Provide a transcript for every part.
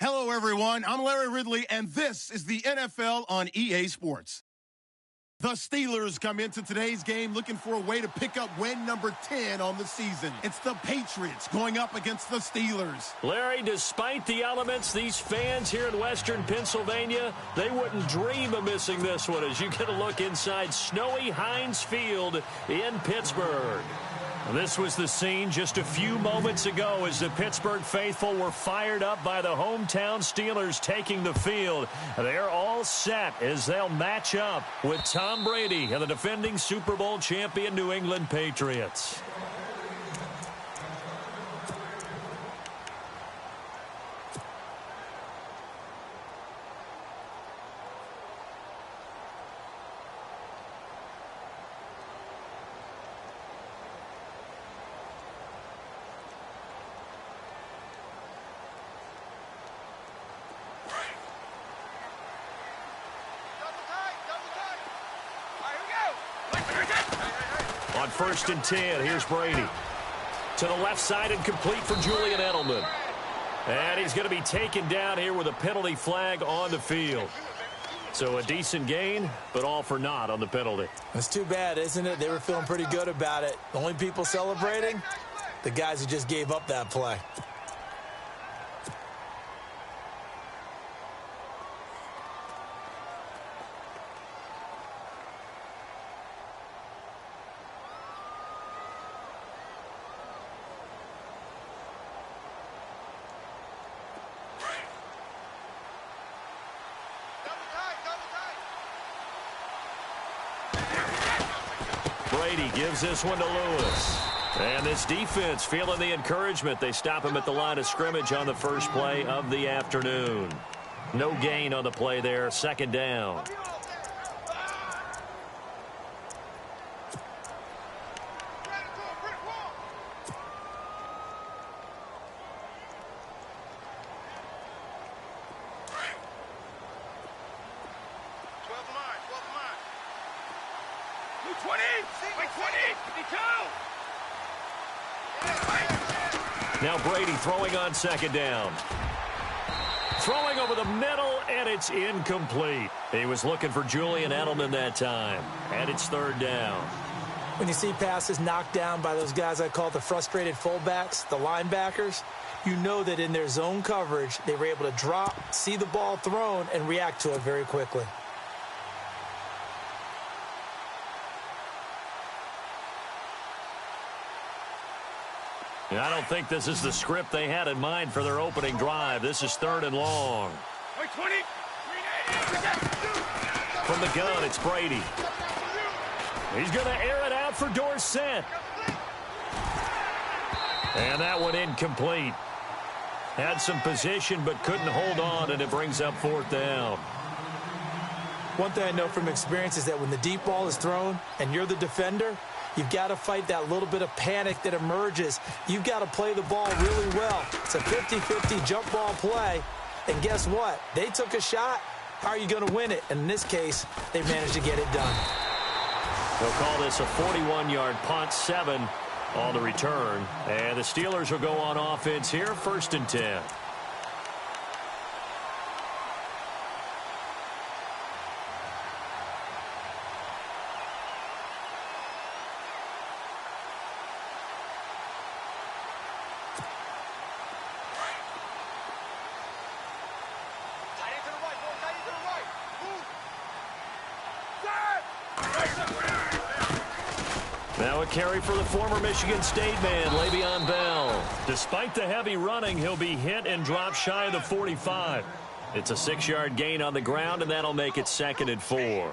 Hello, everyone. I'm Larry Ridley, and this is the NFL on EA Sports. The Steelers come into today's game looking for a way to pick up win number 10 on the season. It's the Patriots going up against the Steelers. Larry, despite the elements, these fans here in Western Pennsylvania, they wouldn't dream of missing this one as you get a look inside snowy Heinz Field in Pittsburgh. This was the scene just a few moments ago as the Pittsburgh faithful were fired up by the hometown Steelers taking the field. They're all set as they'll match up with Tom Brady and the defending Super Bowl champion New England Patriots. On 1st and 10, here's Brady. To the left side and complete for Julian Edelman. And he's going to be taken down here with a penalty flag on the field. So a decent gain, but all for naught on the penalty. That's too bad, isn't it? They were feeling pretty good about it. The only people celebrating, the guys who just gave up that play. Brady gives this one to Lewis. And this defense feeling the encouragement. They stop him at the line of scrimmage on the first play of the afternoon. No gain on the play there. 2nd down. Now Brady throwing on 2nd down. Throwing over the middle, and it's incomplete. He was looking for Julian Edelman that time. And it's 3rd down. When you see passes knocked down by those guys I call the frustrated fullbacks, the linebackers, you know that in their zone coverage, they were able to drop, see the ball thrown, and react to it very quickly. I don't think this is the script they had in mind for their opening drive. This is 3rd and long. From the gun, it's Brady. He's going to air it out for Dorsett. And that one incomplete. Had some position but couldn't hold on, and it brings up 4th down. One thing I know from experience is that when the deep ball is thrown and you're the defender, you've got to fight that little bit of panic that emerges. You've got to play the ball really well. It's a 50-50 jump ball play. And guess what? They took a shot. How are you going to win it? And in this case, they managed to get it done. They'll call this a 41-yard punt, 7 on the return. And the Steelers will go on offense here, 1st and 10. Now a carry for the former Michigan State man, Le'Veon Bell. Despite the heavy running, he'll be hit and drop shy of the 45. It's a 6-yard gain on the ground, and that'll make it 2nd and 4.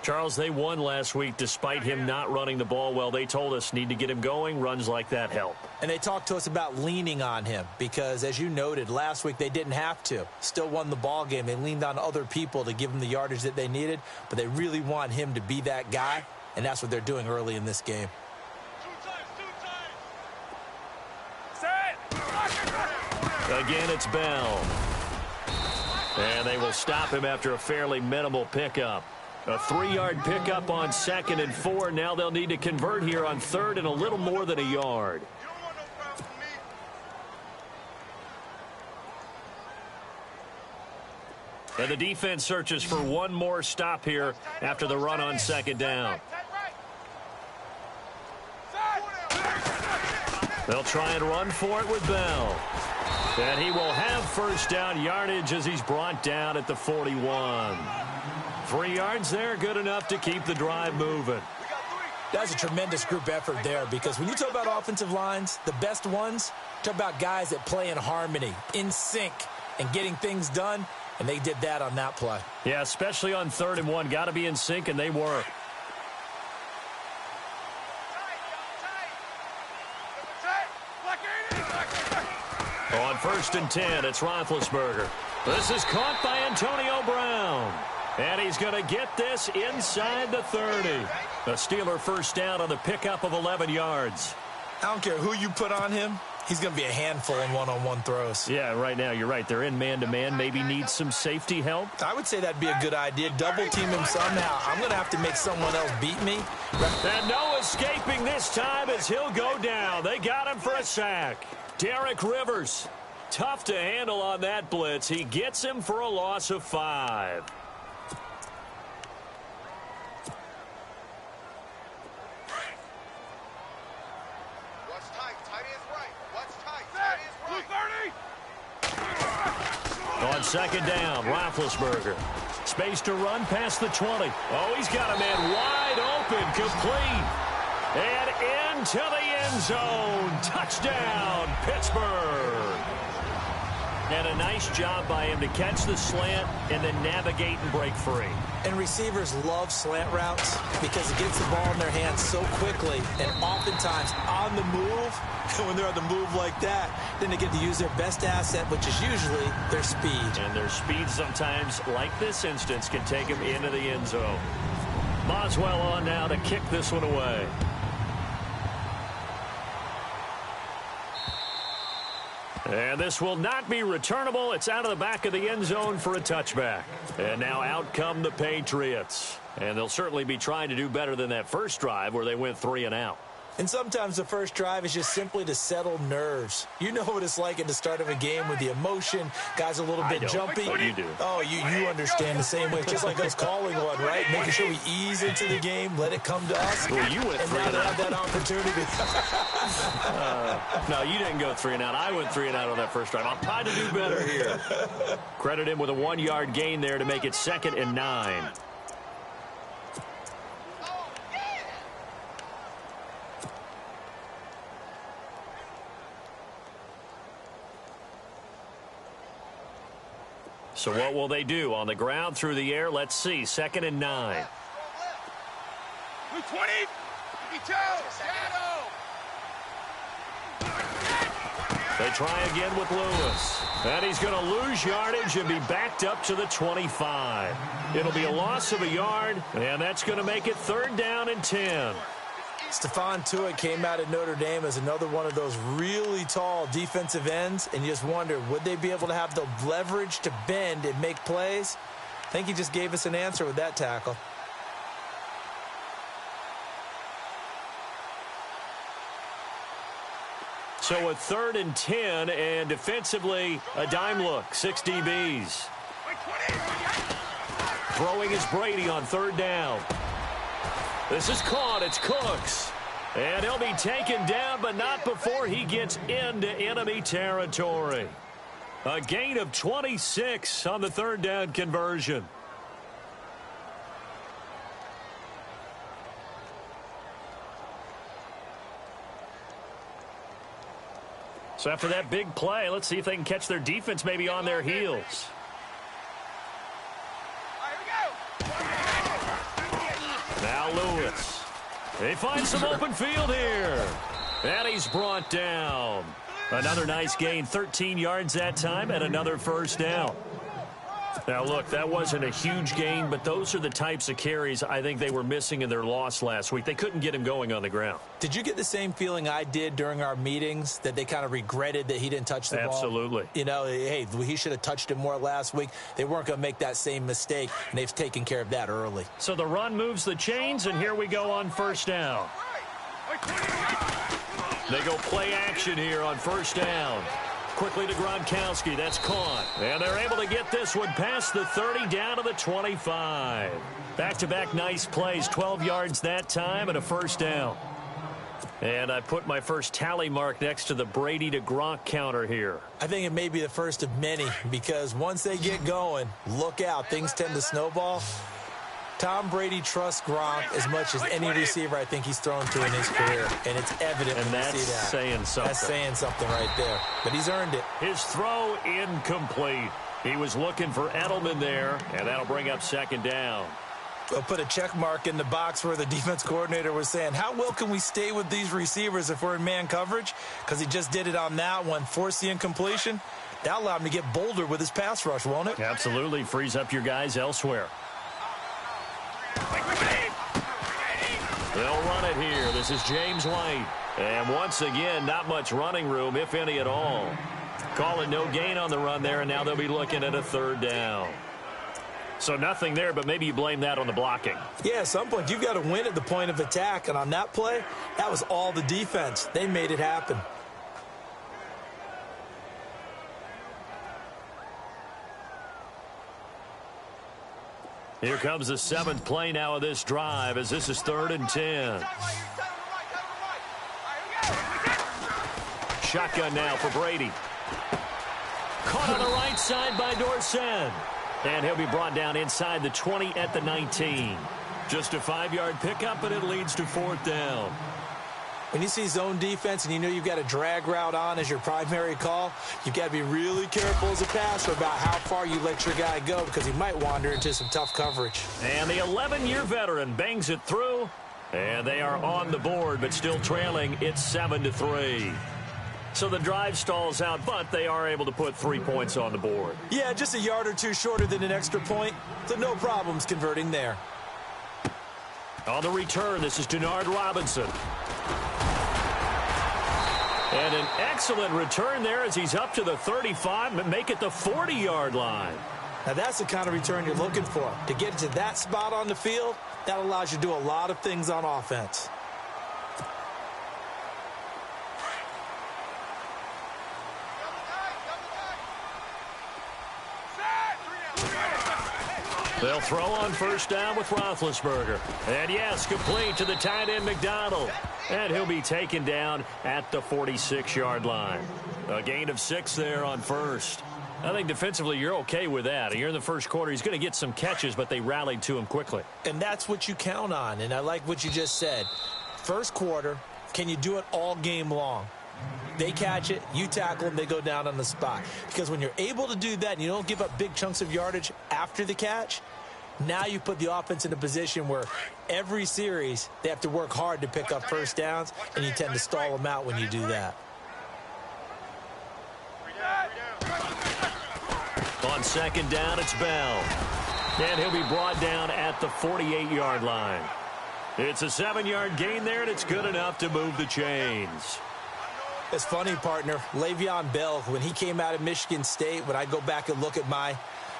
Charles, they won last week despite him not running the ball well. They told us need to get him going. Runs like that help. And they talked to us about leaning on him because, as you noted, last week they didn't have to. Still won the ball game. They leaned on other people to give them the yardage that they needed, but they really want him to be that guy, and that's what they're doing early in this game. Again, it's Bell. And they will stop him after a fairly minimal pickup. A 3-yard pickup on 2nd and 4. Now they'll need to convert here on 3rd and a little more than a yard. And the defense searches for one more stop here after the run on second down. They'll try and run for it with Bell. And he will have first down yardage as he's brought down at the 41. 3 yards there, good enough to keep the drive moving. That's a tremendous group effort there, because when you talk about offensive lines, the best ones, talk about guys that play in harmony, in sync, and getting things done, and they did that on that play. Yeah, especially on 3rd and 1. Got to be in sync, and they were. On 1st and 10, it's Roethlisberger. This is caught by Antonio Brown. And he's going to get this inside the 30. A Steeler first down on the pickup of 11 yards. I don't care who you put on him. He's going to be a handful in one-on-one throws. Yeah, right now, you're right. They're in man-to-man. Maybe need some safety help. I would say that'd be a good idea. Double-team him somehow. I'm going to have to make someone else beat me. And no escaping this time as he'll go down. They got him for a sack. Derek Rivers, tough to handle on that blitz. He gets him for a loss of 5. On second down, Roethlisberger. Space to run past the 20. Oh, he's got a man wide open, complete. And into the end zone. Touchdown, Pittsburgh. And a nice job by him to catch the slant and then navigate and break free. And receivers love slant routes because it gets the ball in their hands so quickly, and oftentimes on the move. And when they're on the move like that, then they get to use their best asset, which is usually their speed. And their speed sometimes, like this instance, can take them into the end zone. Boswell on now to kick this one away. And this will not be returnable. It's out of the back of the end zone for a touchback. And now out come the Patriots. And they'll certainly be trying to do better than that first drive where they went 3 and out. And sometimes the first drive is just simply to settle nerves. You know what it's like at the start of a game with the emotion. Guys a little bit jumpy. What do you do? Oh, you understand the same way. It's just like us calling one, right? Making sure we ease into the game, let it come to us. Well, you went 3 and and now out. they have that opportunity. No, you didn't go 3 and out. I went 3 and out on that first drive. I'll try to do better here. Credit him with a 1-yard gain there to make it 2nd and 9. So what will they do? On the ground, through the air? Let's see. 2nd and 9. 20. They try again with Lewis. And he's going to lose yardage and be backed up to the 25. It'll be a loss of a yard, and that's going to make it 3rd down and 10. Stephon Tuitt came out of Notre Dame as another one of those really tall defensive ends, and you just wonder, would they be able to have the leverage to bend and make plays? I think he just gave us an answer with that tackle. So a 3rd and 10, and defensively, a dime look. 6 DBs. Throwing is Brady on 3rd down. This is caught. It's Cooks. And he'll be taken down, but not before he gets into enemy territory. A gain of 26 on the 3rd down conversion. So after that big play, let's see if they can catch their defense maybe on their heels. Now Lewis. They find some open field here. And he's brought down. Another nice gain, 13 yards that time, and another first down. Now, look, that wasn't a huge gain, but those are the types of carries I think they were missing in their loss last week. They couldn't get him going on the ground. Did you get the same feeling I did during our meetings, that they kind of regretted that he didn't touch the ball? Absolutely. You know, hey, he should have touched it more last week. They weren't going to make that same mistake, and they've taken care of that early. So the run moves the chains, and here we go on first down. They go play action here on first down. quickly to Gronkowski. That's caught. And they're able to get this one past the 30 down to the 25. Back-to-back nice plays. 12 yards that time and a first down. And I put my first tally mark next to the Brady to Gronk counter here. I think it may be the first of many because once they get going, look out. Things tend to snowball. Tom Brady trusts Gronk as much as any receiver I think he's thrown to in his career, and it's evident when you see that. Saying something. That's saying something right there, but he's earned it. His throw incomplete. He was looking for Edelman there, and that'll bring up second down. We'll put a check mark in the box where the defense coordinator was saying, how well can we stay with these receivers if we're in man coverage? Because he just did it on that one, forced the incompletion. That'll allow him to get bolder with his pass rush, won't it? Absolutely. Frees up your guys elsewhere. They'll run it here. This is James White. And once again, not much running room, if any at all. Call it no gain on the run there, and now they'll be looking at a third down. So nothing there, but maybe you blame that on the blocking. Yeah, at some point, you've got to win at the point of attack. And on that play, that was all the defense. They made it happen. Here comes the seventh play now of this drive as this is 3rd and 10. Shotgun now for Brady. Caught on the right side by Dorsett. And he'll be brought down inside the 20 at the 19. Just a 5-yard pickup, and it leads to 4th down. When you see zone defense and you know you've got a drag route on as your primary call, you've got to be really careful as a passer about how far you let your guy go because he might wander into some tough coverage. And the 11-year veteran bangs it through, and they are on the board but still trailing. It's 7-3. So the drive stalls out, but they are able to put 3 points on the board. Yeah, just a yard or two shorter than an extra point, so no problems converting there. On the return, this is Denard Robinson. And an excellent return there as he's up to the 35 and make it the 40-yard line. Now that's the kind of return you're looking for. To get to that spot on the field, that allows you to do a lot of things on offense. They'll throw on first down with Roethlisberger. And yes, complete to the tight end McDonald. And he'll be taken down at the 46-yard line. A gain of 6 there on first. I think defensively you're okay with that. Here in the first quarter, he's going to get some catches, but they rallied to him quickly. And that's what you count on. And I like what you just said. First quarter, can you do it all game long? They catch it, you tackle them, they go down on the spot. Because when you're able to do that and you don't give up big chunks of yardage after the catch, now you put the offense in a position where every series they have to work hard to pick up first downs, and you tend to stall them out when you do that. On second down, it's Bell. And he'll be brought down at the 48-yard line. It's a 7-yard gain there, and it's good enough to move the chains. It's funny, partner. Le'Veon Bell, when he came out of Michigan State, when I go back and look at my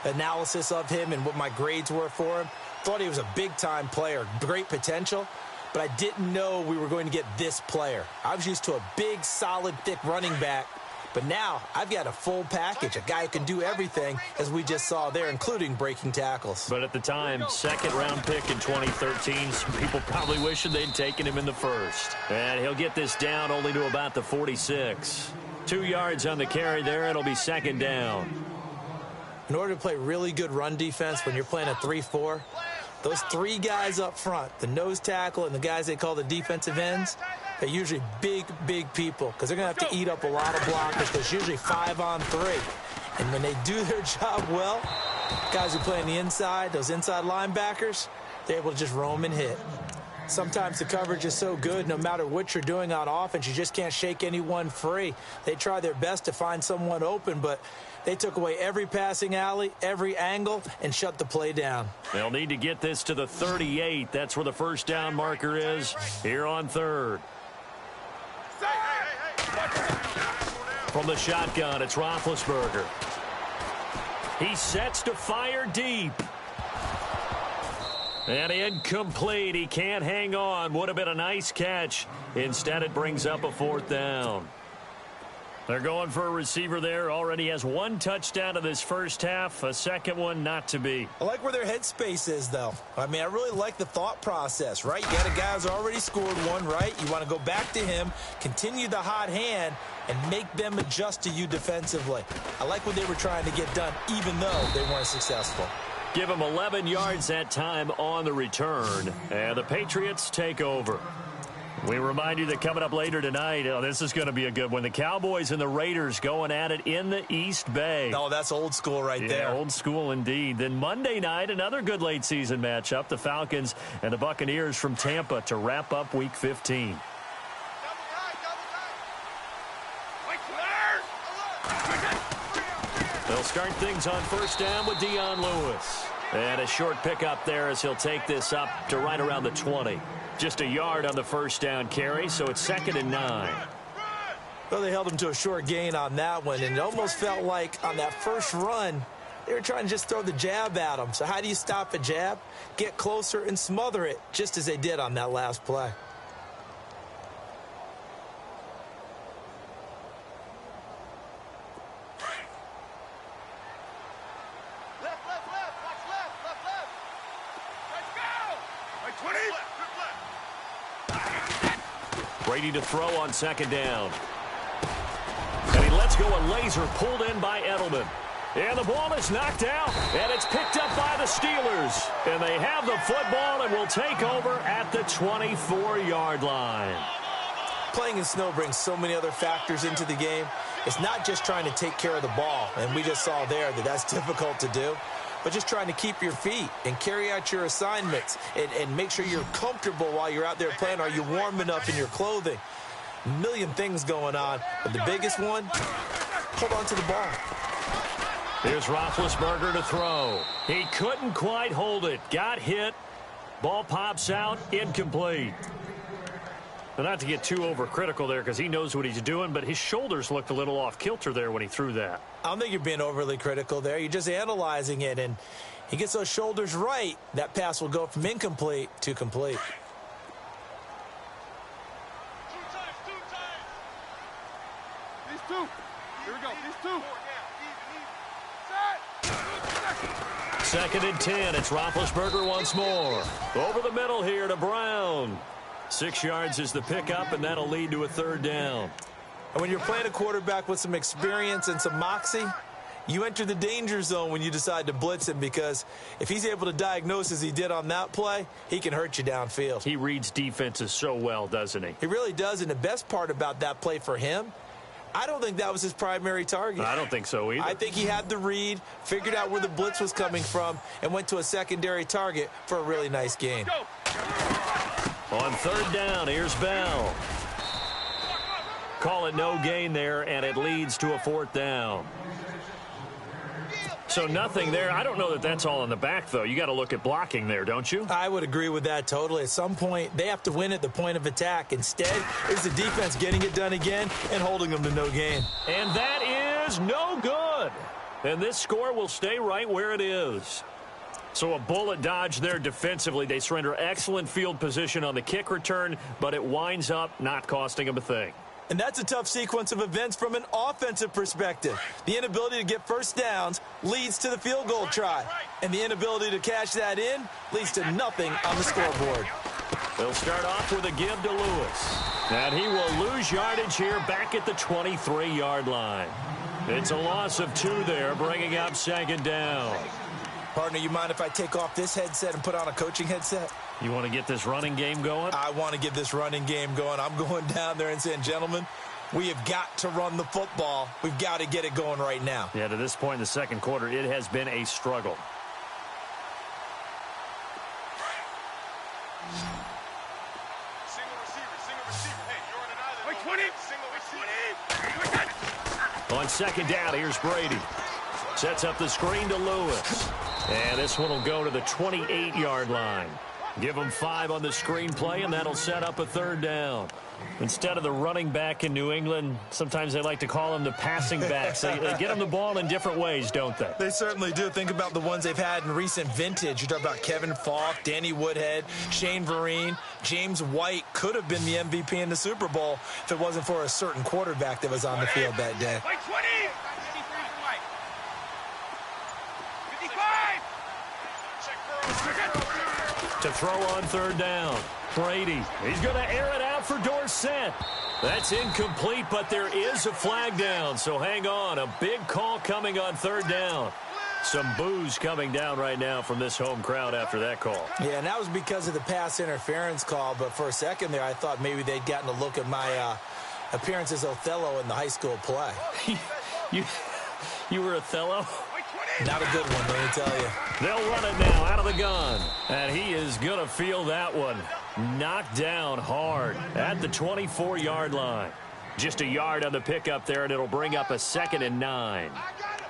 analysis of him and what my grades were for him, thought he was a big-time player, great potential, but I didn't know we were going to get this player. I was used to a big, solid, thick running back, but now I've got a full package, a guy who can do everything, as we just saw there, including breaking tackles. But at the time, second-round pick in 2013, some people probably wishing they'd taken him in the first. And he'll get this down only to about the 46. 2 yards on the carry there, it'll be second down. In order to play really good run defense when you're playing a 3-4, those 3 guys up front, the nose tackle and the guys they call the defensive ends, they're usually big, big people because they're going to have to eat up a lot of blockers. There's usually 5 on 3. And when they do their job well, guys who play on the inside, those inside linebackers, they're able to just roam and hit. Sometimes the coverage is so good, no matter what you're doing on offense, you just can't shake anyone free. They try their best to find someone open, but they took away every passing alley, every angle, and shut the play down. They'll need to get this to the 38. That's where the first down marker is here on third. From the shotgun, it's Roethlisberger. He sets to fire deep. And incomplete. He can't hang on. Would have been a nice catch. Instead, it brings up a 4th down. They're going for a receiver there. Already has one touchdown in this first half. A second one not to be. I like where their headspace is, though. I mean, I really like the thought process, right? You got a guy who's already scored one, right? You want to go back to him, continue the hot hand, and make them adjust to you defensively. I like what they were trying to get done, even though they weren't successful. Give them 11 yards that time on the return. And the Patriots take over. We remind you that coming up later tonight, this is going to be a good one. The Cowboys and the Raiders going at it in the East Bay. Oh, that's old school right there. Yeah, old school indeed. Then Monday night, another good late season matchup. The Falcons and the Buccaneers from Tampa to wrap up Week 15. They'll start things on first down with Dion Lewis. And a short pickup there as he'll take this up to right around the 20. Just a yard on the first down carry, so it's 2nd and 9. Well, they held him to a short gain on that one, and it almost felt like on that first run, they were trying to just throw the jab at him. So how do you stop a jab? Get closer and smother it, just as they did on that last play. Brady to throw on 2nd down. And he lets go a laser pulled in by Edelman. And the ball is knocked out, and it's picked up by the Steelers. And they have the football and will take over at the 24-yard line. Playing in snow brings so many other factors into the game. It's not just trying to take care of the ball, and we just saw there that that's difficult to do, but just trying to keep your feet and carry out your assignments and make sure you're comfortable while you're out there playing. Are you warm enough in your clothing? A million things going on, but the biggest one, hold on to the ball. Here's Roethlisberger to throw. He couldn't quite hold it. Got hit. Ball pops out. Incomplete. But not to get too overcritical there because he knows what he's doing, but his shoulders looked a little off kilter there when he threw that. I don't think you're being overly critical there. You're just analyzing it, and he gets those shoulders right. That pass will go from incomplete to complete. These two. Here we go. These two. 2nd and 10. It's Roethlisberger once more. Over the middle here to Brown. 6 yards is the pickup, and that'll lead to a 3rd down. And when you're playing a quarterback with some experience and some moxie, you enter the danger zone when you decide to blitz him, because if he's able to diagnose as he did on that play, he can hurt you downfield. He reads defenses so well, doesn't he? He really does, and the best part about that play for him, I don't think that was his primary target. I don't think so either. I think he had the read, figured out where the blitz was coming from, and went to a secondary target for a really nice gain. On 3rd down, here's Bell. Call it no gain there, and it leads to a 4th down. So nothing there. I don't know that that's all in the back, though. You got to look at blocking there, don't you? I would agree with that totally. At some point, they have to win at the point of attack. Instead, it's the defense getting it done again and holding them to no gain. And that is no good. And this score will stay right where it is. So a bullet dodge there defensively. They surrender excellent field position on the kick return, but it winds up not costing them a thing. And that's a tough sequence of events from an offensive perspective. The inability to get first downs leads to the field goal try. And the inability to cash that in leads to nothing on the scoreboard. They'll start off with a give to Lewis. And he will lose yardage here back at the 23-yard line. It's a loss of 2 there, bringing up 2nd down. Partner, you mind if I take off this headset and put on a coaching headset? You want to get this running game going? I want to get this running game going. I'm going down there and saying, gentlemen, we have got to run the football. We've got to get it going right now. Yeah, to this point in the 2nd quarter, it has been a struggle. Single receiver. Hey, you're on an island. 20. On 2nd down, here's Brady. Sets up the screen to Lewis. And this one will go to the 28-yard line. Give them 5 on the screenplay, and that'll set up a 3rd down. Instead of the running back in New England, sometimes they like to call them the passing backs. They get them the ball in different ways, don't they? They certainly do. Think about the ones they've had in recent vintage. You talk about Kevin Falk, Danny Woodhead, Shane Vereen. James White could have been the MVP in the Super Bowl if it wasn't for a certain quarterback that was on the field that day. White 20. 55. To throw on 3rd down. Brady, he's going to air it out for Dorsett. That's incomplete, but there is a flag down, so hang on. A big call coming on 3rd down. Some boos coming down right now from this home crowd after that call. Yeah, and that was because of the pass interference call, but for a second there, I thought maybe they'd gotten a look at my appearance as Othello in the high school play. You were Othello? Not a good one, let me tell you. They'll run it now out of the gun. And he is going to feel that one. Knocked down hard at the 24-yard line. Just a yard on the pickup there, and it'll bring up a 2nd and 9. I got it.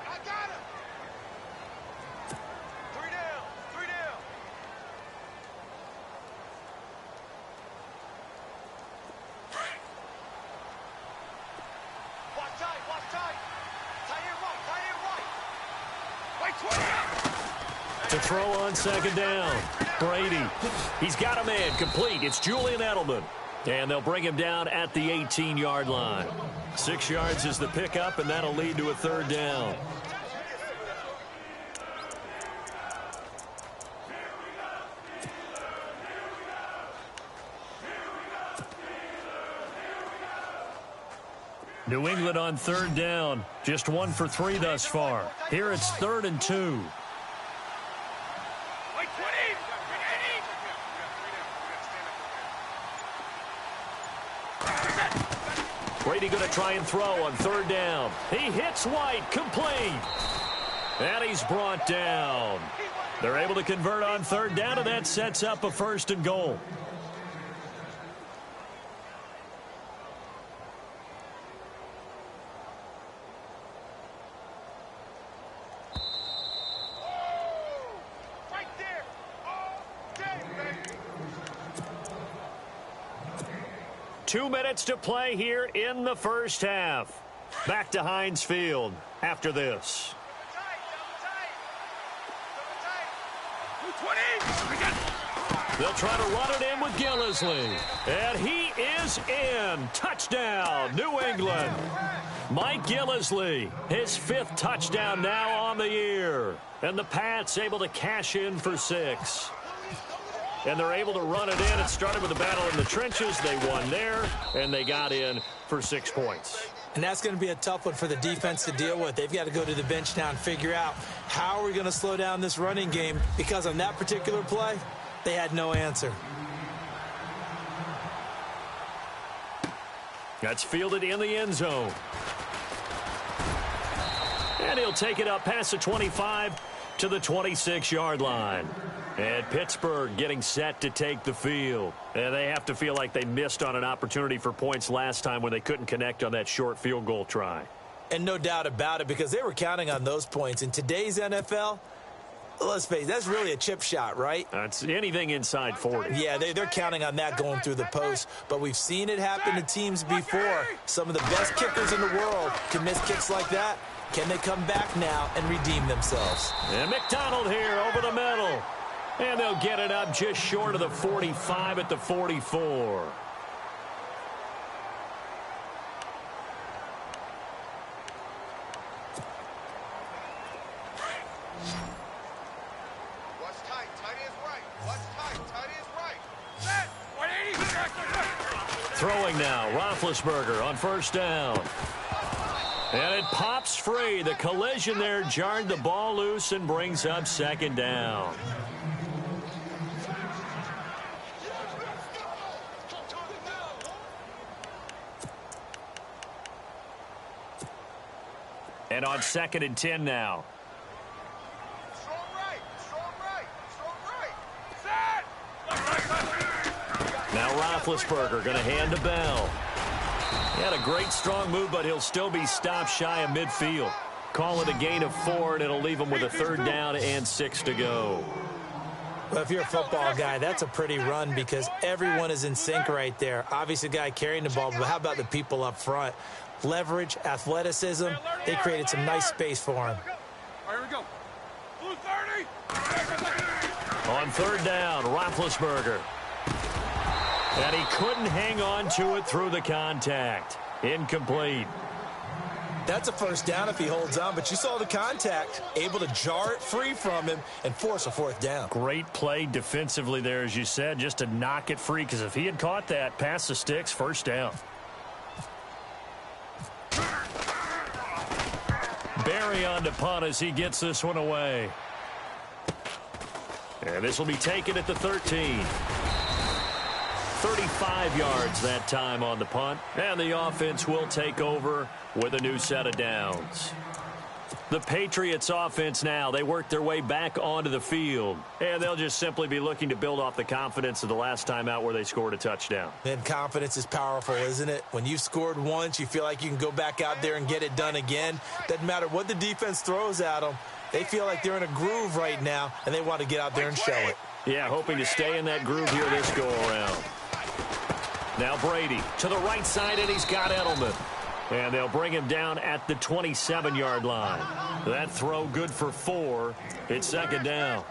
3 down. Watch tight. Tight end right. White 20. To throw on 2nd down. Brady. He's got a man complete. It's Julian Edelman. And they'll bring him down at the 18-yard line. 6 yards is the pickup, and that'll lead to a 3rd down. New England on 3rd down. Just 1 for 3 thus far. Here it's 3rd and 2. White 20. Brady going to try and throw on 3rd down. He hits White, complete. And he's brought down. They're able to convert on 3rd down, and that sets up a 1st and goal. Right there. All day, baby. 2 minutes to play here in the 1st half. Back to Heinz Field after this. They'll try to run it in with Gillislee. And he is in. Touchdown, New England. Mike Gillislee, his 5th touchdown now on the year. And the Pats able to cash in for 6. And they're able to run it in. It started with a battle in the trenches. They won there, and they got in for 6 points. And that's going to be a tough one for the defense to deal with. They've got to go to the bench now and figure out how are we going to slow down this running game, because on that particular play, they had no answer. That's fielded in the end zone. And he'll take it up past the 25 to the 26-yard line. And Pittsburgh getting set to take the field. And they have to feel like they missed on an opportunity for points last time when they couldn't connect on that short field goal try. And no doubt about it, because they were counting on those points. In today's NFL, let's face it, that's really a chip shot, right? That's anything inside 40. Yeah, they're counting on that going through the post. But we've seen it happen to teams before. Some of the best kickers in the world can miss kicks like that. Can they come back now and redeem themselves? And McDonald here over the middle. And they'll get it up just short of the 45 at the 44. Watch tight. Tight is right. Watch tight. Tight is right. Set. 180. Throwing now, Roethlisberger on 1st down. And it pops free. The collision there jarred the ball loose and brings up 2nd down. And on 2nd and 10 now. Strong right. Strong right. Strong right. Set. Now Roethlisberger going to hand to Bell. He had a great strong move, but he'll still be stopped shy of midfield. Call it a gain of 4, and it'll leave him with a 3rd down and 6 to go. Well, if you're a football guy, that's a pretty run because everyone is in sync right there. Obviously, the guy carrying the ball, but how about the people up front? Leverage, athleticism, they created some nice space for him. All right, here we go. Blue 30. On third down, Roethlisberger. And he couldn't hang on to it through the contact. Incomplete. That's a first down if he holds on, but you saw the contact, able to jar it free from him and force a fourth down. Great play defensively there, as you said, just to knock it free, because if he had caught that, past the sticks, first down. Barry on to punt as he gets this one away. And this will be taken at the 13. 35 yards that time on the punt. And the offense will take over with a new set of downs. The Patriots offense now, they work their way back onto the field. And they'll just simply be looking to build off the confidence of the last time out where they scored a touchdown. And confidence is powerful, isn't it? When you've scored once, you feel like you can go back out there and get it done again. Doesn't matter what the defense throws at them. They feel like they're in a groove right now, and they want to get out there and show it. Yeah, hoping to stay in that groove here this go-around. Now Brady to the right side, and he's got Edelman. And they'll bring him down at the 27-yard line. That throw good for 4. It's second down.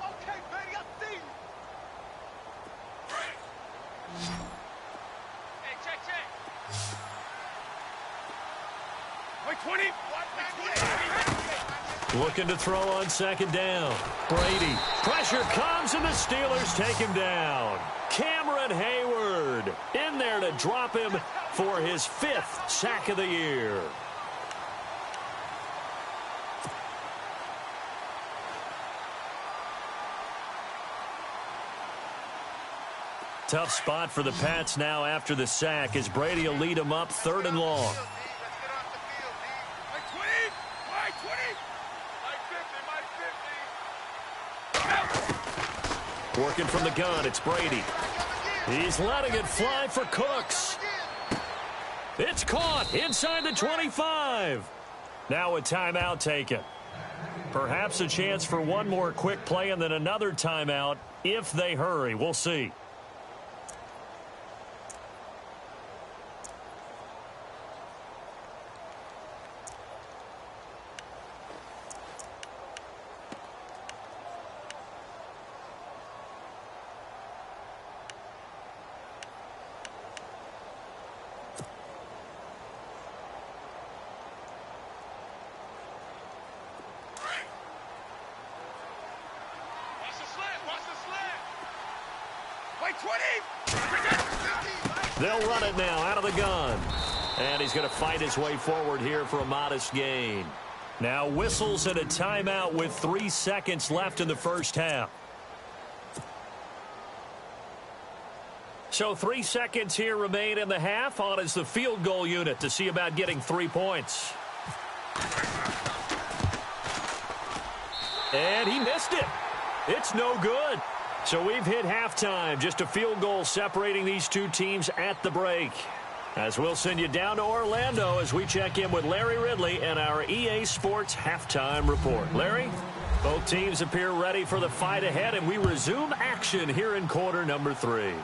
Okay, baby, I see you. Hey, check. Wait, 20. Looking to throw on second down. Brady. Pressure comes, and the Steelers take him down. Cameron Hayward in there to drop him for his 5th sack of the year. Tough spot for the Pats now after the sack as Brady will lead them up 3rd and long. Working from the gun, it's Brady. He's letting it fly for Cooks. It's caught inside the 25. Now a timeout taken. Perhaps a chance for one more quick play and then another timeout if they hurry. We'll see. They'll run it now out of the gun. And he's going to fight his way forward here for a modest gain. Now whistles and a timeout with 3 seconds left in the first half. So 3 seconds here remain in the half. On is the field goal unit to see about getting 3 points. And he missed it. It's no good. So we've hit halftime. Just a field goal separating these two teams at the break. As we'll send you down to Orlando as we check in with Larry Ridley and our EA Sports Halftime Report. Larry, both teams appear ready for the fight ahead, and we resume action here in quarter number 3.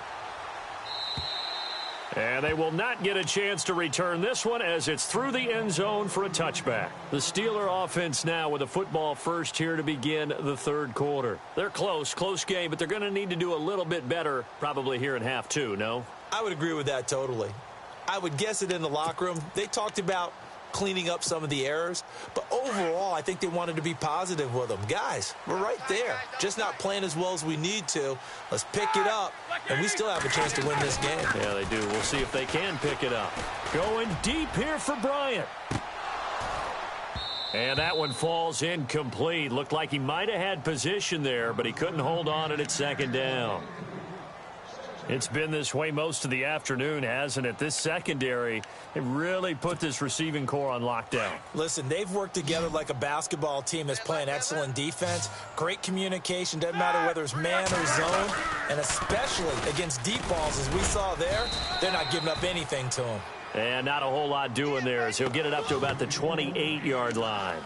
And they will not get a chance to return this one as it's through the end zone for a touchback. The Steeler offense now with a football first here to begin the third quarter. They're close game, but they're going to need to do a little bit better probably here in half 2, no? I would agree with that totally. I would guess it in the locker room. They talked about cleaning up some of the errors, but overall I think they wanted to be positive with them. Guys, we're right there, just not playing as well as we need to. Let's pick it up, and we still have a chance to win this game. Yeah, they do. We'll see if they can pick it up. Going deep here for Bryant. And that one falls incomplete. Looked like he might have had position there, but he couldn't hold on, and it's second down. It's been this way most of the afternoon, hasn't it? This secondary, it really put this receiving core on lockdown. Listen, they've worked together like a basketball team that's playing excellent defense. Great communication, doesn't matter whether it's man or zone. And especially against deep balls, as we saw there, they're not giving up anything to them. And not a whole lot doing there, as he'll get it up to about the 28-yard line.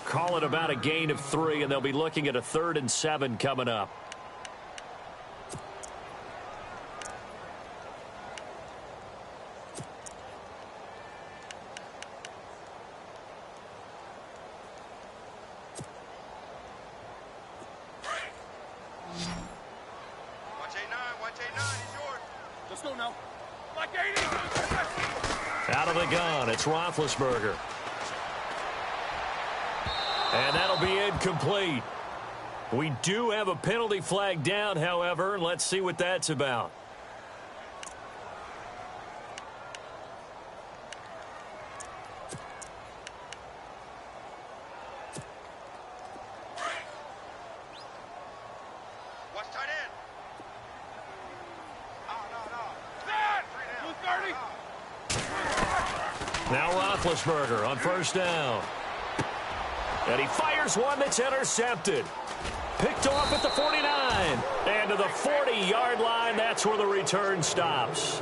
Call it about a gain of 3, and they'll be looking at a 3rd and 7 coming up. Out of the gun, it's Roethlisberger. And that'll be incomplete. We do have a penalty flag down, however. Let's see what that's about. Now Roethlisberger on 1st down. And he fires one that's intercepted. Picked off at the 49. And to the 40-yard line, that's where the return stops.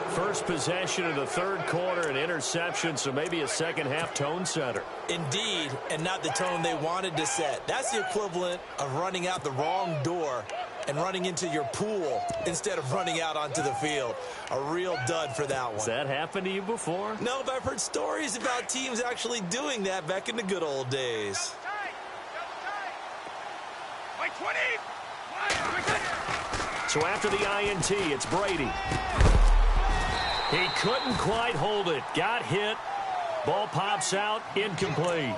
First possession of the 3rd quarter, an interception, so maybe a second-half tone setter. Indeed, and not the tone they wanted to set. That's the equivalent of running out the wrong door and running into your pool instead of running out onto the field. A real dud for that one. Has that happened to you before? No, but I've heard stories about teams actually doing that back in the good old days. So after the INT, it's Brady. He couldn't quite hold it. Got hit. Ball pops out. Incomplete.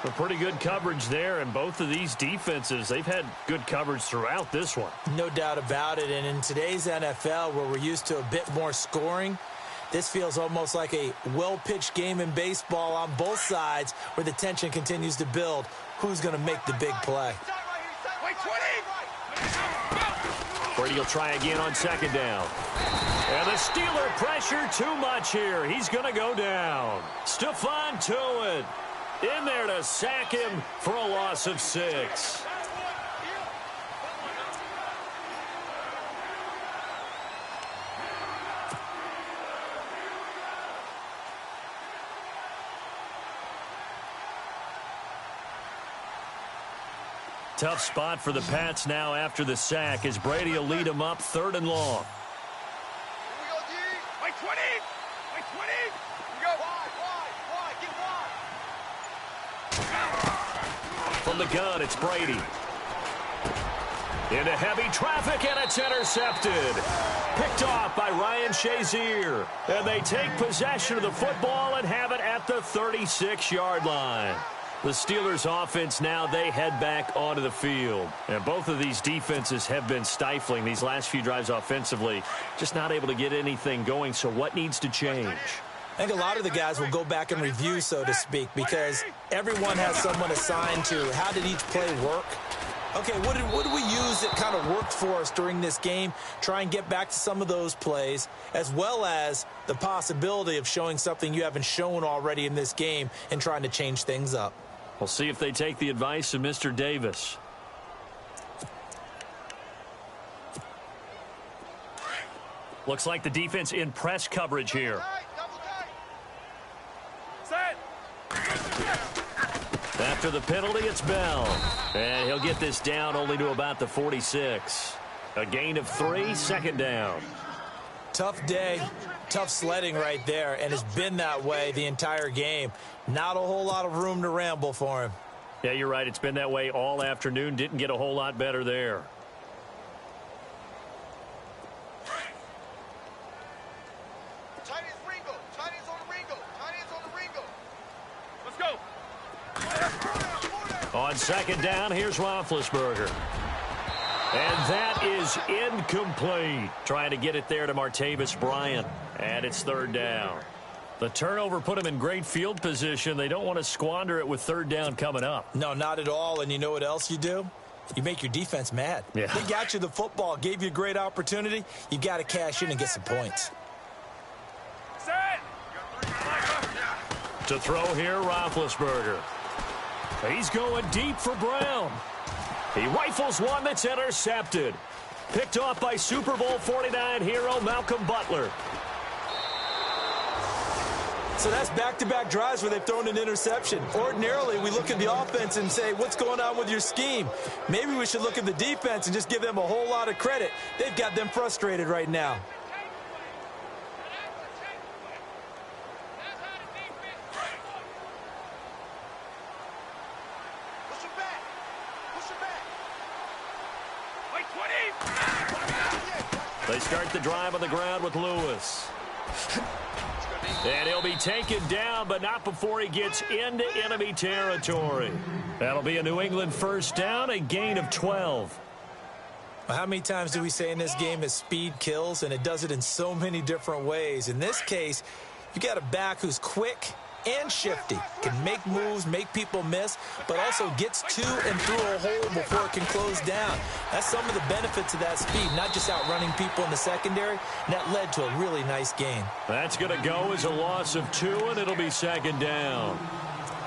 A pretty good coverage there, and both of these defenses, they've had good coverage throughout this one. No doubt about it, and in today's NFL, where we're used to a bit more scoring, this feels almost like a well-pitched game in baseball on both sides where the tension continues to build. Who's going to make the big play? Brady will try again on 2nd down. And the Steeler pressure too much here. He's going to go down. Stephon Tuitt in there to sack him for a loss of 6. Tough spot for the Pats now after the sack as Brady will lead them up 3rd and long. From the gun, it's Brady. Into heavy traffic, and it's intercepted. Picked off by Ryan Shazier. And they take possession of the football and have it at the 36-yard line. The Steelers' offense now, they head back onto the field. And both of these defenses have been stifling these last few drives offensively. Just not able to get anything going, so what needs to change? I think a lot of the guys will go back and review, so to speak, because everyone has someone assigned to how did each play work. Okay, what did we use that kind of worked for us during this game? Try and get back to some of those plays, as well as the possibility of showing something you haven't shown already in this game and trying to change things up. We'll see if they take the advice of Mr. Davis. Looks like the defense in press coverage here. After the penalty, it's Bell. And he'll get this down only to about the 46. A gain of 3, 2nd down. Tough day, tough sledding right there, and it's been that way the entire game. Not a whole lot of room to ramble for him. Yeah, you're right. It's been that way all afternoon. Didn't get a whole lot better there. On 2nd down, here's Roethlisberger. And that is incomplete. Trying to get it there to Martavis Bryant. And it's 3rd down. The turnover put him in great field position. They don't want to squander it with 3rd down coming up. No, not at all. And you know what else you do? You make your defense mad. Yeah. They got you the football, gave you a great opportunity. You got to cash in and get some points. Set. To throw here, Roethlisberger. He's going deep for Brown. He rifles one that's intercepted. Picked off by Super Bowl 49 hero Malcolm Butler. So that's back-to-back drives where they've thrown an interception. Ordinarily, we look at the offense and say, what's going on with your scheme? Maybe we should look at the defense and just give them a whole lot of credit. They've got them frustrated right now. Push him back. Push him back. Wait, 20. They start the drive on the ground with Lewis. And he'll be taken down, but not before he gets into enemy territory. That'll be a New England first down, a gain of 12. Well, how many times do we say in this game that speed kills, and it does it in so many different ways? In this case, you got a back who's quick and shifty, can make moves, make people miss, but also gets to and through a hole before it can close down. That's some of the benefits of that speed, not just outrunning people in the secondary, and that led to a really nice gain. That's going to go as a loss of 2, and it'll be second down.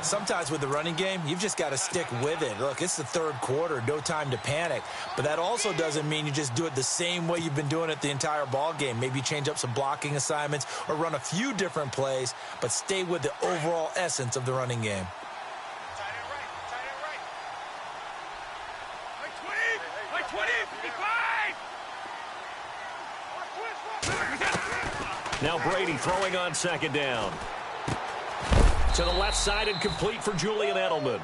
Sometimes with the running game, you've just got to stick with it. Look, it's the third quarter, no time to panic. But that also doesn't mean you just do it the same way you've been doing it the entire ball game. Maybe change up some blocking assignments or run a few different plays, but stay with the overall essence of the running game. Tight end right. Tight end right. Wait, 20. Wait, 25. Now Brady throwing on second down. To the left side and complete for Julian Edelman.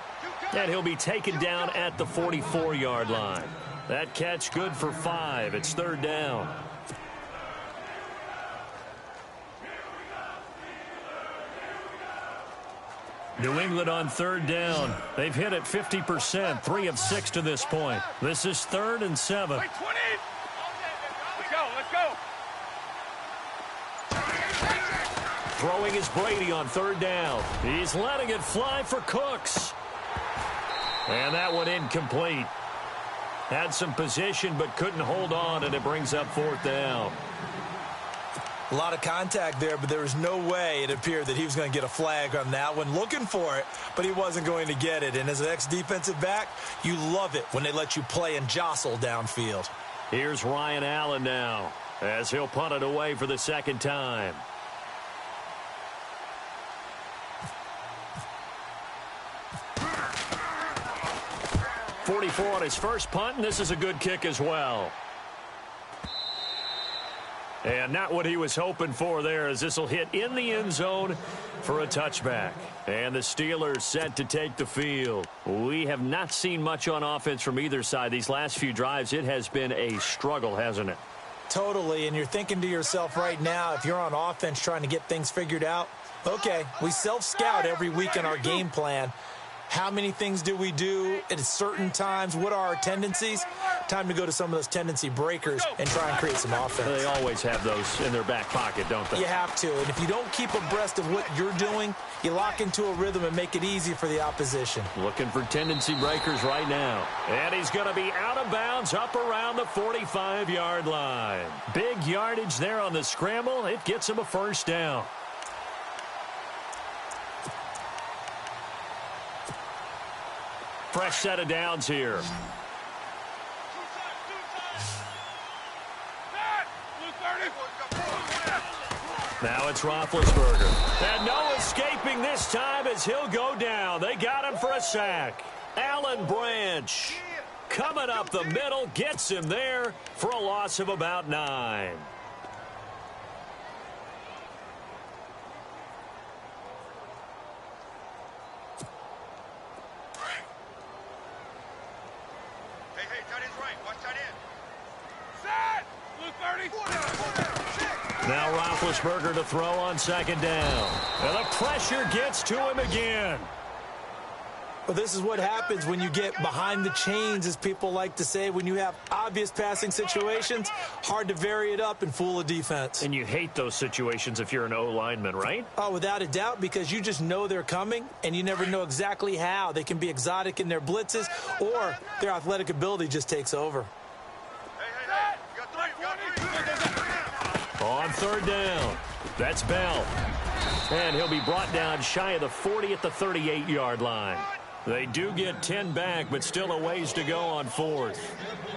And he'll be taken down at the 44-yard line. That catch good for 5. It's third down. New England on third down. They've hit it 50%, 3 of 6 to this point. This is 3rd and 7. Wait, 20. Let's go. Let's go. Throwing is Brady on third down. He's letting it fly for Cooks. And that one incomplete. Had some position but couldn't hold on, and it brings up 4th down. A lot of contact there, but there was no way it appeared that he was going to get a flag on that one. Looking for it, but he wasn't going to get it. And as an ex-defensive back, you love it when they let you play and jostle downfield. Here's Ryan Allen now as he'll punt it away for the second time. 44 on his first punt, and this is a good kick as well. And not what he was hoping for there, as this will hit in the end zone for a touchback. And the Steelers set to take the field. We have not seen much on offense from either side. These last few drives, it has been a struggle, hasn't it? Totally, and you're thinking to yourself right now, if you're on offense trying to get things figured out, okay, we self-scout every week in our game plan. How many things do we do at certain times? What are our tendencies? Time to go to some of those tendency breakers and try and create some offense. They always have those in their back pocket, don't they? You have to, and if you don't keep abreast of what you're doing, you lock into a rhythm and make it easy for the opposition. Looking for tendency breakers right now. And he's going to be out of bounds up around the 45-yard line. Big yardage there on the scramble. It gets him a first down. Fresh set of downs here. Now it's Roethlisberger. And no escaping this time as he'll go down. They got him for a sack. Alan Branch coming up the middle, gets him there for a loss of about 9. Now Roethlisberger to throw on second down. And the pressure gets to him again. Well, this is what happens when you get behind the chains, as people like to say. When you have obvious passing situations, hard to vary it up and fool a defense. And you hate those situations if you're an O-lineman, right? Oh, without a doubt, because you just know they're coming, and you never know exactly how. They can be exotic in their blitzes, or their athletic ability just takes over. On third down, that's Bell. And he'll be brought down shy of the 40 at the 38-yard line. They do get 10 back, but still a ways to go on fourth.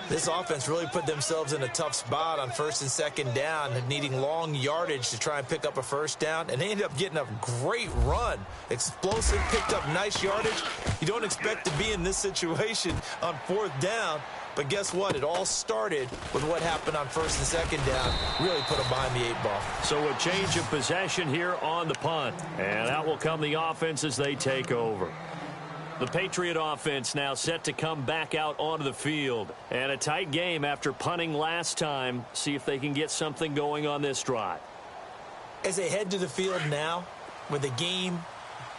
This offense really put themselves in a tough spot on first and second down, needing long yardage to try and pick up a first down, and they ended up getting a great run. Explosive, picked up nice yardage. You don't expect to be in this situation on fourth down, but guess what? It all started with what happened on first and second down. Really put them behind the 8-ball. So a change of possession here on the punt, and out will come the offense as they take over. The Patriot offense now set to come back out onto the field. And a tight game after punting last time. See if they can get something going on this drive. As they head to the field now, with the game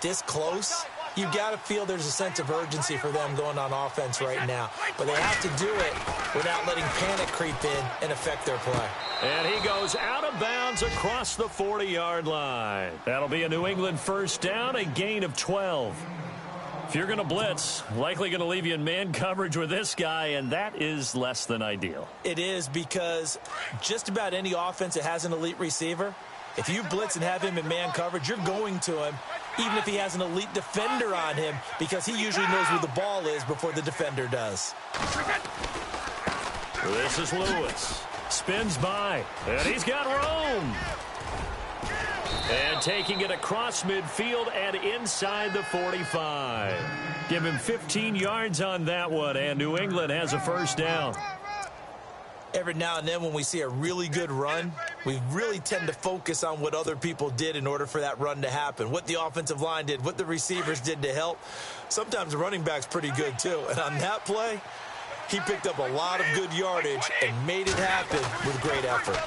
this close, you've got to feel there's a sense of urgency for them going on offense right now. But they have to do it without letting panic creep in and affect their play. And he goes out of bounds across the 40-yard line. That'll be a New England first down, a gain of 12. If you're going to blitz, likely going to leave you in man coverage with this guy, and that is less than ideal. It is, because just about any offense that has an elite receiver, if you blitz and have him in man coverage, you're going to him, even if he has an elite defender on him, because he usually knows where the ball is before the defender does. This is Lewis. Spins by, and he's got room. And taking it across midfield and inside the 45. Give him 15 yards on that one, and New England has a first down. Every now and then when we see a really good run, we really tend to focus on what other people did in order for that run to happen. What the offensive line did, what the receivers did to help. Sometimes the running back's pretty good too. And on that play, he picked up a lot of good yardage and made it happen with great effort.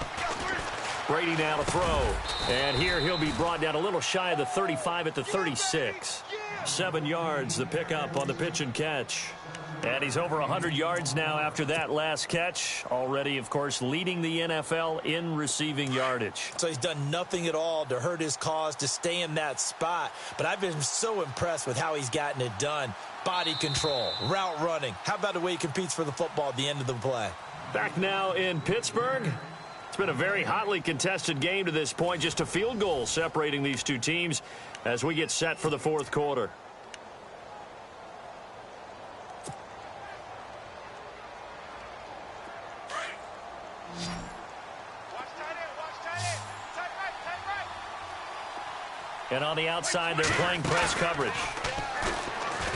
Brady now to throw. And here he'll be brought down a little shy of the 35 at the 36. 7 yards, the pickup on the pitch and catch. And he's over 100 yards now after that last catch. Already, of course, leading the NFL in receiving yardage. So he's done nothing at all to hurt his cause, to stay in that spot. But I've been so impressed with how he's gotten it done. Body control, route running. How about the way he competes for the football at the end of the play? Back now in Pittsburgh. It's been a very hotly contested game to this point. Just a field goal separating these two teams as we get set for the fourth quarter. And on the outside, they're playing press coverage.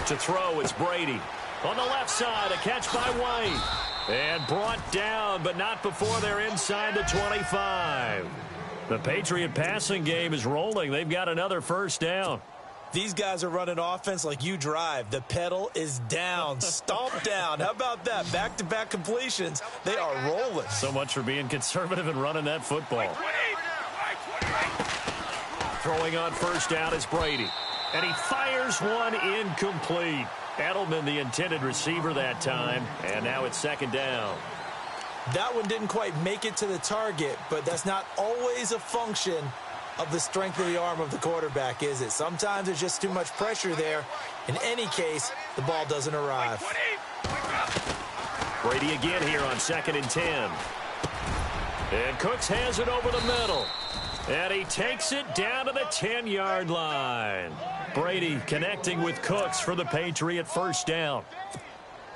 To throw, it's Brady. On the left side, a catch by White. And brought down, but not before they're inside the 25. The Patriot passing game is rolling. They've got another first down. These guys are running offense like you drive. The pedal is down, stomp down. How about that? Back-to-back completions. They are rolling. So much for being conservative and running that football. Throwing on first down is Brady. And he fires one incomplete. Edelman, the intended receiver that time, and now it's second down. That one didn't quite make it to the target, but that's not always a function of the strength of the arm of the quarterback, is it? Sometimes there's just too much pressure there. In any case, the ball doesn't arrive. Brady again here on 2nd and 10. And Cooks has it over the middle. And he takes it down to the 10-yard line. Brady connecting with Cooks for the Patriot first down.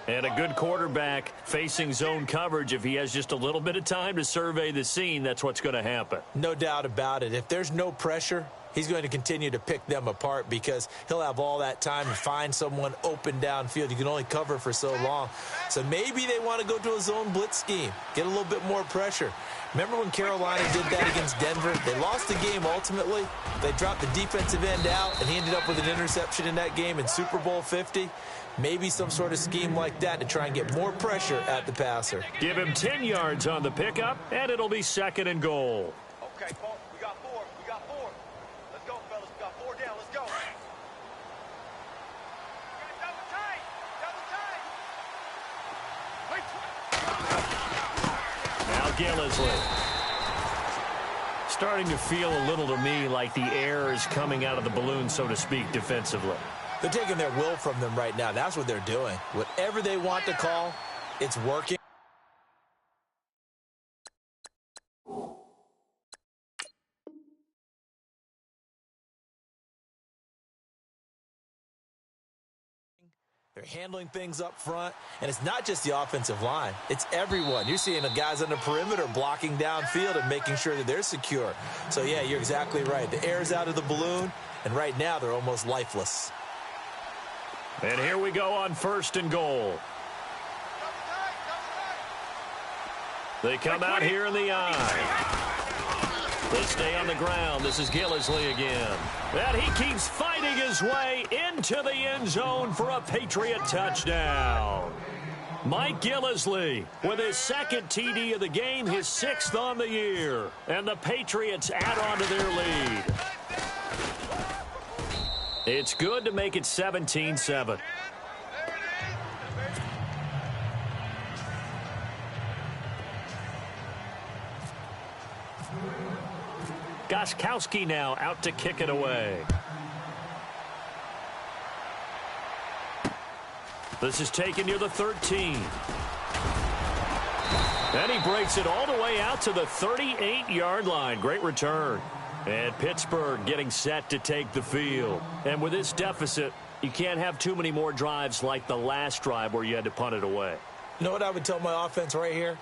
And a good quarterback facing zone coverage. If he has just a little bit of time to survey the scene, that's what's going to happen. No doubt about it. If there's no pressure, he's going to continue to pick them apart because he'll have all that time to find someone open downfield. You can only cover for so long. So maybe they want to go to a zone blitz scheme, get a little bit more pressure. Remember when Carolina did that against Denver? They lost the game ultimately. They dropped the defensive end out, and he ended up with an interception in that game in Super Bowl 50. Maybe some sort of scheme like that to try and get more pressure at the passer. Give him 10 yards on the pickup, and it'll be 2nd and goal. Okay, Paul, we got 4. We got 4. Let's go, fellas. We got 4 down. Let's go. Gillislee. Starting to feel a little to me like the air is coming out of the balloon, so to speak, defensively. They're taking their will from them right now. That's what they're doing. Whatever they want to call, it's working. They're handling things up front, and it's not just the offensive line. It's everyone. You're seeing the guys on the perimeter blocking downfield and making sure that they're secure. So, yeah, you're exactly right. The air's out of the balloon, and right now they're almost lifeless. And here we go on 1st and goal. They come out here in the eye. They stay on the ground. This is Gillislee again. And he keeps fighting his way into the end zone for a Patriot touchdown. Mike Gillislee with his 2nd TD of the game, his 6th on the year. And the Patriots add on to their lead. It's good to make it 17-7. Gostkowski now out to kick it away. This is taken near the 13. And he breaks it all the way out to the 38-yard line. Great return. And Pittsburgh getting set to take the field. And with this deficit, you can't have too many more drives like the last drive where you had to punt it away. You know what I would tell my offense right here?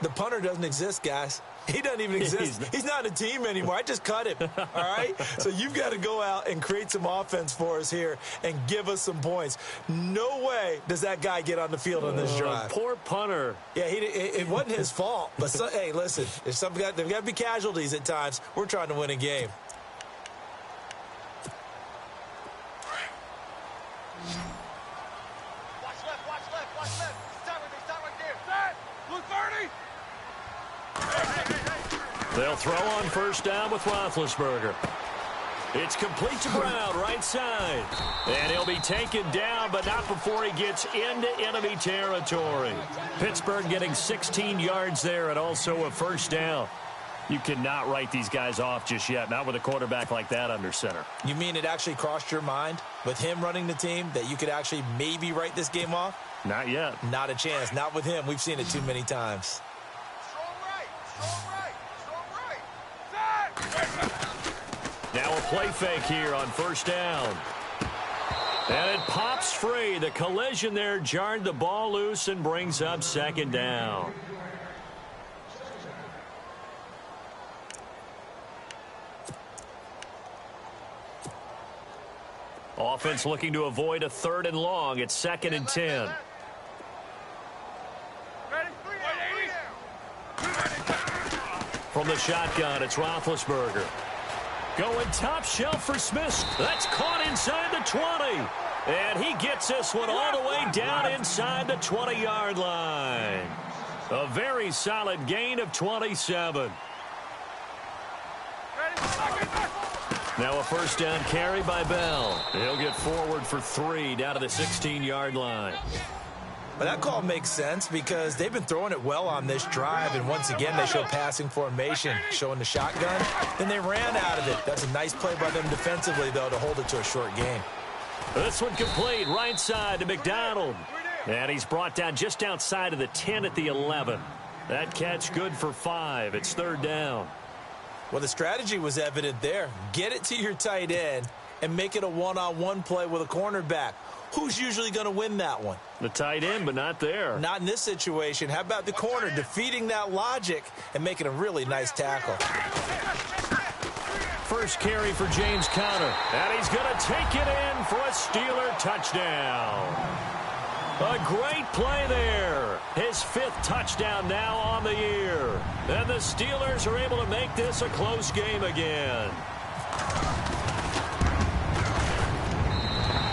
The punter doesn't exist, guys. He doesn't even exist. He's not a team anymore. I just cut him, all right? So you've got to go out and create some offense for us here and give us some points. No way does that guy get on the field on this drive. Poor punter. Yeah, it wasn't his fault. But, hey, listen, there's got to be casualties at times. We're trying to win a game. Watch left. Stop right there. Set. Blue 30. They'll throw on 1st down with Roethlisberger. It's complete to Brown, right side. And he'll be taken down, but not before he gets into enemy territory. Pittsburgh getting 16 yards there and also a 1st down. You cannot write these guys off just yet, not with a quarterback like that under center. You mean it actually crossed your mind with him running the team that you could actually maybe write this game off? Not yet. Not a chance. Not with him. We've seen it too many times. Now a play fake here on 1st down. And it pops free. The collision there jarred the ball loose and brings up 2nd down. Offense looking to avoid a 3rd and long. It's 2nd and 10. From the shotgun, it's Roethlisberger. Going top shelf for Smith. That's caught inside the 20. And he gets this one all the way down inside the 20-yard line. A very solid gain of 27. Now a 1st down carry by Bell. He'll get forward for 3 down to the 16-yard line. But that call makes sense because they've been throwing it well on this drive, and once again they show passing formation, showing the shotgun. Then they ran out of it. That's a nice play by them defensively, though, to hold it to a short game. This one complete, right side to McDonald. And he's brought down just outside of the 10 at the 11. That catch good for 5. It's 3rd down. Well, the strategy was evident there. Get it to your tight end and make it a one-on-one play with a cornerback. Who's usually going to win that one? The tight end, but not there. Not in this situation. How about the corner defeating that logic and making a really nice tackle? First carry for James Conner. And he's going to take it in for a Steeler touchdown. A great play there. His 5th touchdown now on the year. And the Steelers are able to make this a close game again.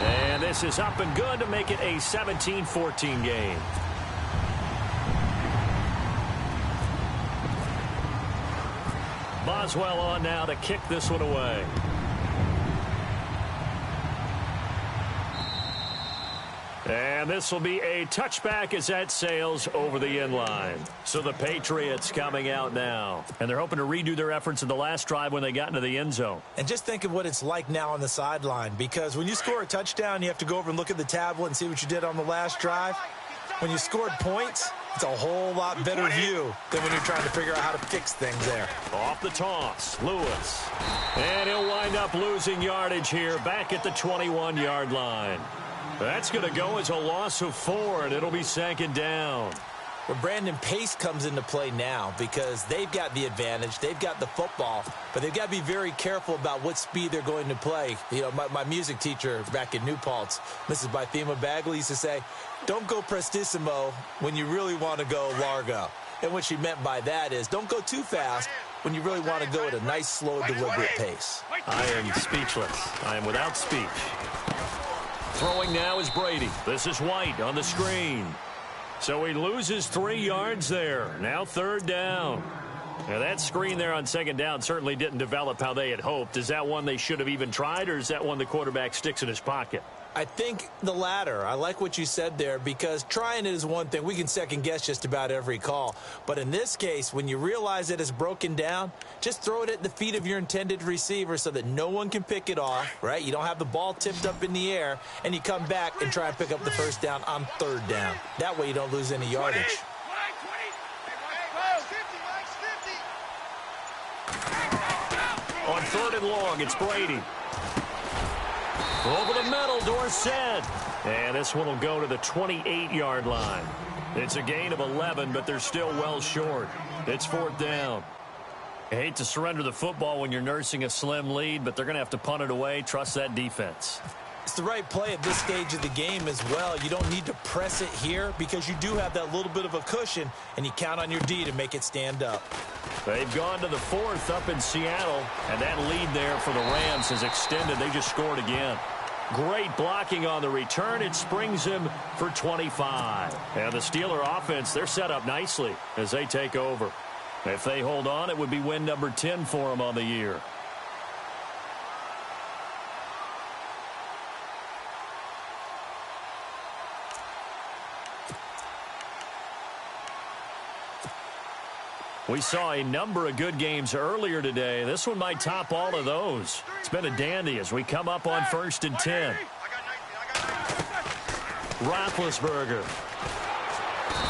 And this is up and good to make it a 17-14 game. Boswell on now to kick this one away. And this will be a touchback as that sails over the end line. So the Patriots coming out now. And they're hoping to redo their efforts in the last drive when they got into the end zone. And just think of what it's like now on the sideline, because when you score a touchdown, you have to go over and look at the tablet and see what you did on the last drive. When you scored points, it's a whole lot better view than when you're trying to figure out how to fix things there. Off the toss, Lewis. And he'll wind up losing yardage here back at the 21-yard line. That's going to go as a loss of 4, and it'll be second down. Well, Brandon, pace comes into play now because they've got the advantage. They've got the football, but they've got to be very careful about what speed they're going to play. You know, my music teacher back in New Paltz, Mrs. Bythema Bagley, used to say, don't go prestissimo when you really want to go largo. And what she meant by that is don't go too fast when you really want to go at a nice, slow, deliberate pace. I am speechless. I am without speech. Throwing now is Brady. This is White on the screen. So he loses 3 yards there. Now third down. Now that screen there on second down certainly didn't develop how they had hoped. Is that one they should have even tried, or is that one the quarterback sticks in his pocket? I think the latter. I like what you said there, because trying it is one thing. We can second guess just about every call. But in this case, when you realize it is broken down, just throw it at the feet of your intended receiver so that no one can pick it off, right? You don't have the ball tipped up in the air, and you come back and try and pick up the first down on third down. That way you don't lose any yardage. On third and long, it's Brady. Over the middle, Dorsett. And this one will go to the 28-yard line. It's a gain of 11, but they're still well short. It's fourth down. I hate to surrender the football when you're nursing a slim lead, but they're going to have to punt it away. Trust that defense. It's the right play at this stage of the game as well. You don't need to press it here because you do have that little bit of a cushion, and you count on your D to make it stand up. They've gone to the 4th up in Seattle, and that lead there for the Rams has extended. They just scored again. Great blocking on the return. It springs him for 25. And the Steeler offense, they're set up nicely as they take over. If they hold on, it would be win number 10 for them on the year. We saw a number of good games earlier today. This one might top all of those. It's been a dandy as we come up on 1st and 10. Roethlisberger.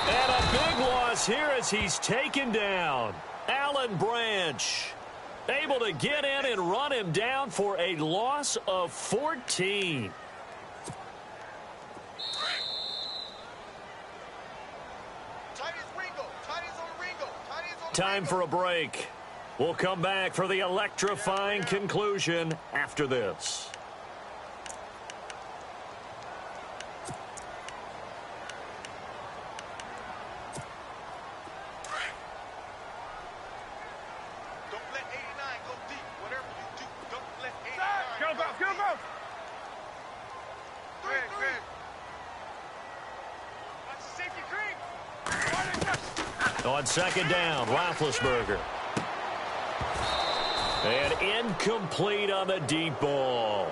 And a big loss here as he's taken down. Alan Branch able to get in and run him down for a loss of 14. Time for a break. We'll come back for the electrifying conclusion after this. Don't let 89 go deep. Whatever you do, don't let 89 go deep. Go. Three. Watch the safety cream. On second down, Roethlisberger. And incomplete on the deep ball.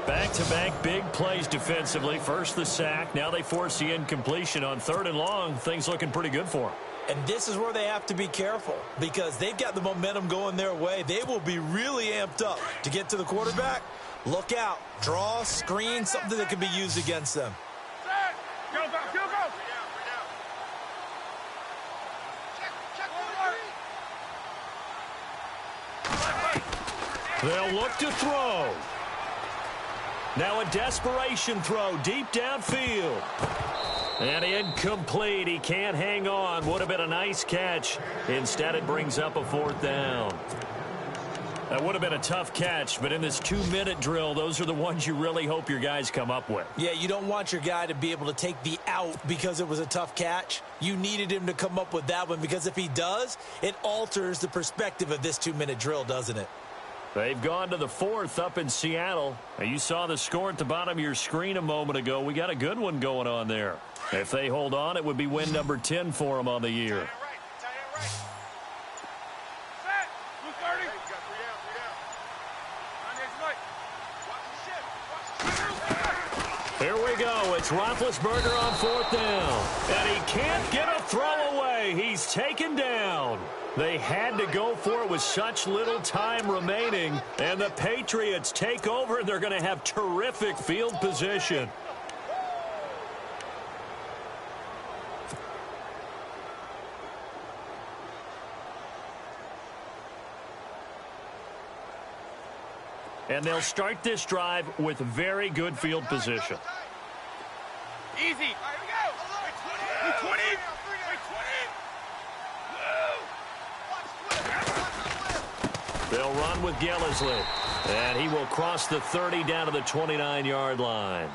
Back-to-back big plays defensively. First the sack. Now they force the incompletion on third and long. Things looking pretty good for them. And this is where they have to be careful because they've got the momentum going their way. They will be really amped up to get to the quarterback. Look out. Draw, screen, something that can be used against them. Go. They'll look to throw. Now a desperation throw deep downfield. And incomplete. He can't hang on. Would have been a nice catch. Instead, it brings up a fourth down. That would have been a tough catch, but in this 2-minute drill, those are the ones you really hope your guys come up with. Yeah, you don't want your guy to be able to take the out because it was a tough catch. You needed him to come up with that one because if he does, it alters the perspective of this 2-minute drill, doesn't it? They've gone to the 4th up in Seattle. Now, you saw the score at the bottom of your screen a moment ago. We got a good one going on there. If they hold on, it would be win number 10 for them on the year. Here we go. It's Roethlisberger on 4th down. And he can't get a throw away. He's taken down. They had to go for it with such little time remaining. And the Patriots take over. They're going to have terrific field position. And they'll start this drive with very good field position. Easy. All right, here we go. 20. They'll run with Gillisley. And he will cross the 30 down to the 29-yard line.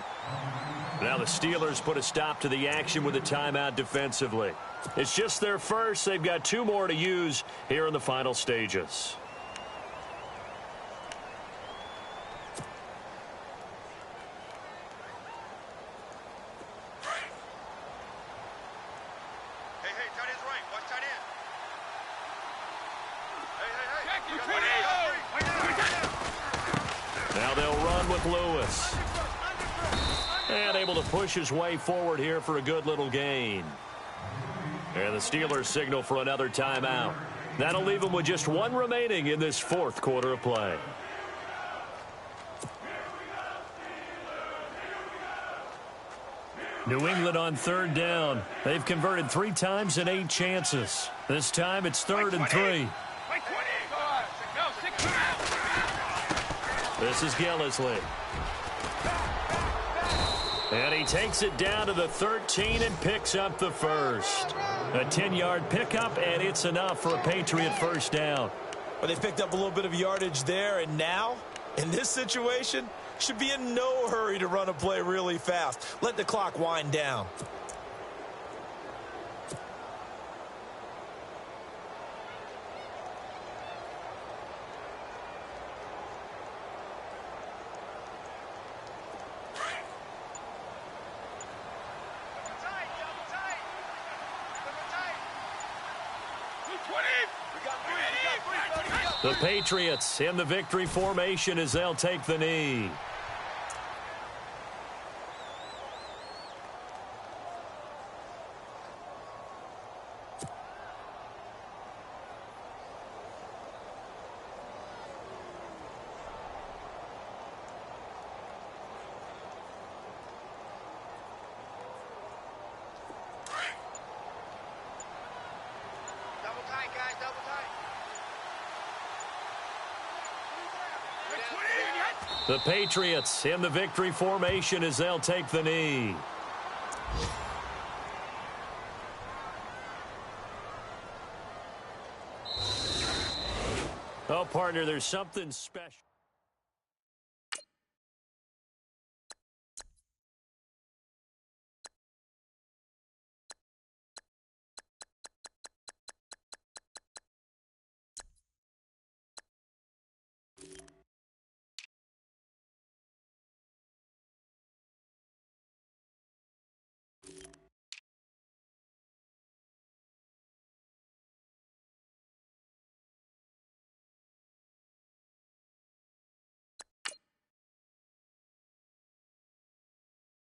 Now the Steelers put a stop to the action with a timeout defensively. It's just their first. They've got 2 more to use here in the final stages. Now they'll run with Lewis. And able to push his way forward here for a good little gain. And the Steelers signal for another timeout. That'll leave them with just 1 remaining in this 4th quarter of play. New England on 3rd down. They've converted 3 times in 8 chances. This time it's 3rd and 3. This is Gillisley. And he takes it down to the 13 and picks up the first. A 10-yard pickup, and it's enough for a Patriot first down. Well, they picked up a little bit of yardage there, and now, in this situation, should be in no hurry to run a play really fast. Let the clock wind down. The Patriots in the victory formation as they'll take the knee. Double tight, guys, double tight. The Patriots in the victory formation as they'll take the knee. Oh, partner, there's something special.